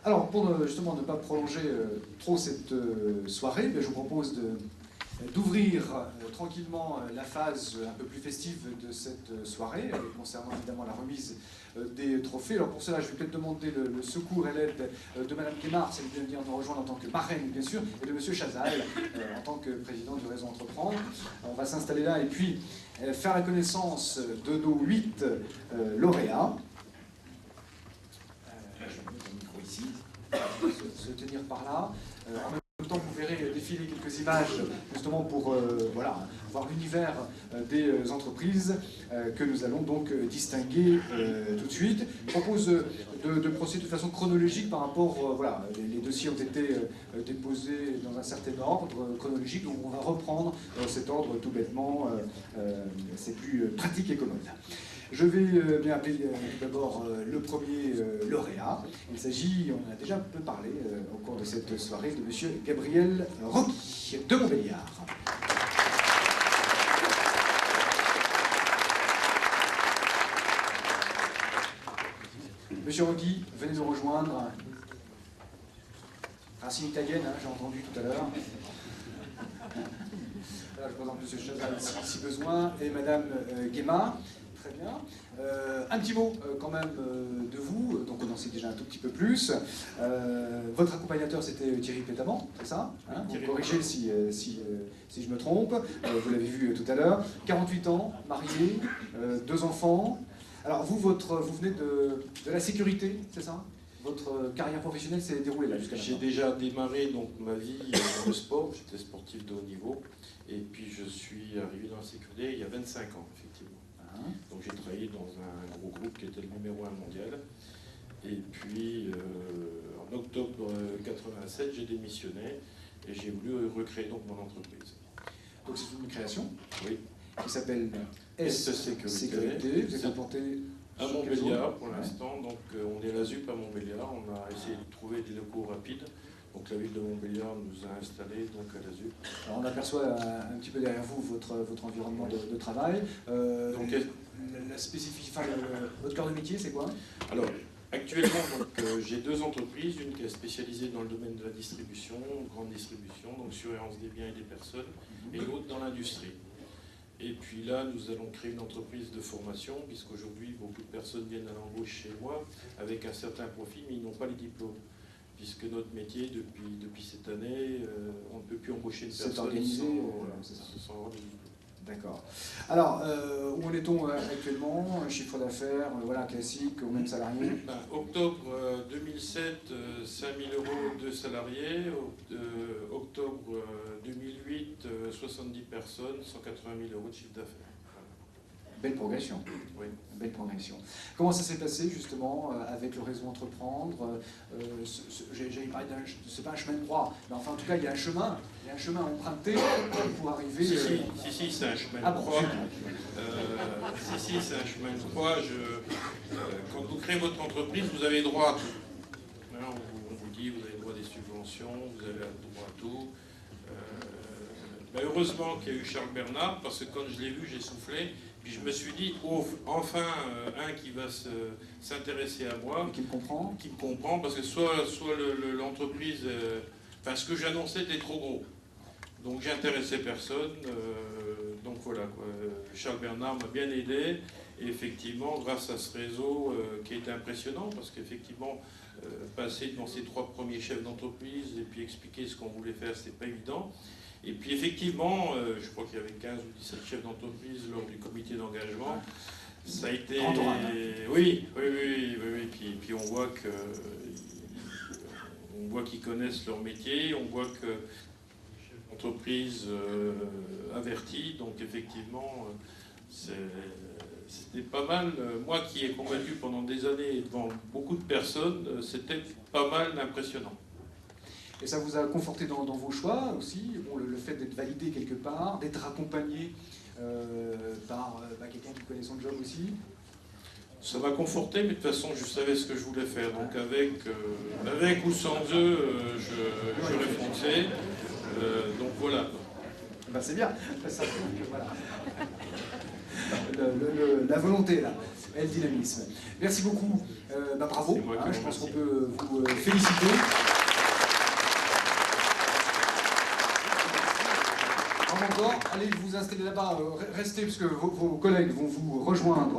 Alors, pour justement ne pas prolonger trop cette soirée, je vous propose d'ouvrir tranquillement la phase un peu plus festive de cette soirée, concernant évidemment la remise des trophées. Alors pour cela, je vais peut-être demander le secours et l'aide de Madame Guémard, si elle vient venir nous rejoindre en tant que marraine, bien sûr, et de Monsieur Chazal, en tant que président du réseau Entreprendre. On va s'installer là et puis faire la connaissance de nos 8 lauréats. Je vais mettre le micro ici, se tenir par là. En même temps, vous verrez défiler quelques images, justement pour voilà, voir l'univers des entreprises que nous allons donc distinguer tout de suite. Je propose de procéder de façon chronologique par rapport, voilà, les dossiers ont été déposés dans un certain ordre chronologique, donc on va reprendre cet ordre tout bêtement, c'est plus pratique et commode. Je vais bien appeler d'abord le premier lauréat. Il s'agit, on en a déjà un peu parlé au cours de cette soirée, de monsieur Gabriel Rocky, de Montbéliard. Monsieur Rocky, venez nous rejoindre. Racine italienne, hein, j'ai entendu tout à l'heure. Là, je présente monsieur Chazal si besoin, et madame Guémard. Très bien. Un petit mot quand même de vous, donc on en sait déjà un tout petit peu plus. Votre accompagnateur c'était Thierry Pétaman, c'est ça, hein? Vous me corrigez si je me trompe, vous l'avez vu tout à l'heure. 48 ans, marié, 2 enfants. Alors vous venez de la sécurité, c'est ça? Votre carrière professionnelle s'est déroulée là jusqu'à maintenant? J'ai déjà démarré donc ma vie dans le sport, j'étais sportif de haut niveau, et puis je suis arrivé dans la sécurité il y a 25 ans, effectivement. Donc j'ai travaillé dans un gros groupe qui était le numéro 1 mondial. Et puis en octobre 87, j'ai démissionné et j'ai voulu recréer donc mon entreprise. Donc c'est une création, oui, qui s'appelle S-Sécurité. Vous êtes implanté à Montbéliard pour l'instant. Donc on est à la ZUP à Montbéliard. On a essayé de trouver des locaux rapides. Donc la ville de Montbéliard nous a installés donc à la ZUP. Alors on aperçoit un petit peu derrière vous votre environnement de travail. Donc la spécificité, enfin, votre cœur de métier, c'est quoi? Alors actuellement, j'ai 2 entreprises, une qui est spécialisée dans le domaine de la distribution, grande distribution, donc surveillance des biens et des personnes, et l'autre dans l'industrie. Et puis là, nous allons créer une entreprise de formation, puisqu'aujourd'hui, beaucoup de personnes viennent à l'embauche chez moi avec un certain profil, mais ils n'ont pas les diplômes. Puisque notre métier, depuis cette année, on ne peut plus embaucher une personne sans avoir de diplôme. D'accord. Alors, où en est-on actuellement? Un chiffre d'affaires, voilà, classique, au même salarié? Octobre 2007, 5 000 € de salariés. Octobre 2008, 70 personnes, 180 000 € de chiffre d'affaires. Belle progression. Oui. Belle progression. Comment ça s'est passé justement avec le réseau Entreprendre? J'allais parler c'est pas un chemin de croix, mais enfin en tout cas il y a un chemin emprunté pour arriver. Si, c'est un chemin de croix. Si, c'est un chemin de croix. Quand vous créez votre entreprise, vous avez droit à tout. Alors, on vous dit, vous avez droit à des subventions, vous avez droit à tout. Heureusement qu'il y a eu Charles Bernard, parce que quand je l'ai vu, j'ai soufflé. Puis je me suis dit, oh, enfin, un qui va s'intéresser à moi. Qui me comprend. Qui me comprend, parce que soit l'entreprise, enfin ce que j'annonçais était trop gros. Donc j'intéressais personne. Donc voilà, quoi. Charles Bernard m'a bien aidé. Et effectivement, grâce à ce réseau qui est impressionnant, parce qu'effectivement, passer devant ces 3 premiers chefs d'entreprise et puis expliquer ce qu'on voulait faire, c'était pas évident. Et puis effectivement, je crois qu'il y avait 15 ou 17 chefs d'entreprise lors du comité d'engagement. Ça a été... Oui. Puis on voit qu'ils connaissent leur métier, on voit que les chefs d'entreprise avertis, donc effectivement, c'était pas mal. Moi qui ai combattu pendant des années devant beaucoup de personnes, c'était pas mal impressionnant. Et ça vous a conforté dans vos choix aussi, bon, le fait d'être validé quelque part, d'être accompagné par quelqu'un qui connaît son job aussi? Ça m'a conforté, mais de toute façon, je savais ce que je voulais faire. Donc avec ou sans eux, j'aurais foncé. Donc voilà. Ben c'est bien. Ça prouve que, voilà. La volonté là. et le dynamisme. Merci beaucoup, bravo, C'est moi qui je vous pense qu'on remercie. peut vous féliciter. Bravo encore, allez vous installer là-bas, restez parce que vos collègues vont vous rejoindre.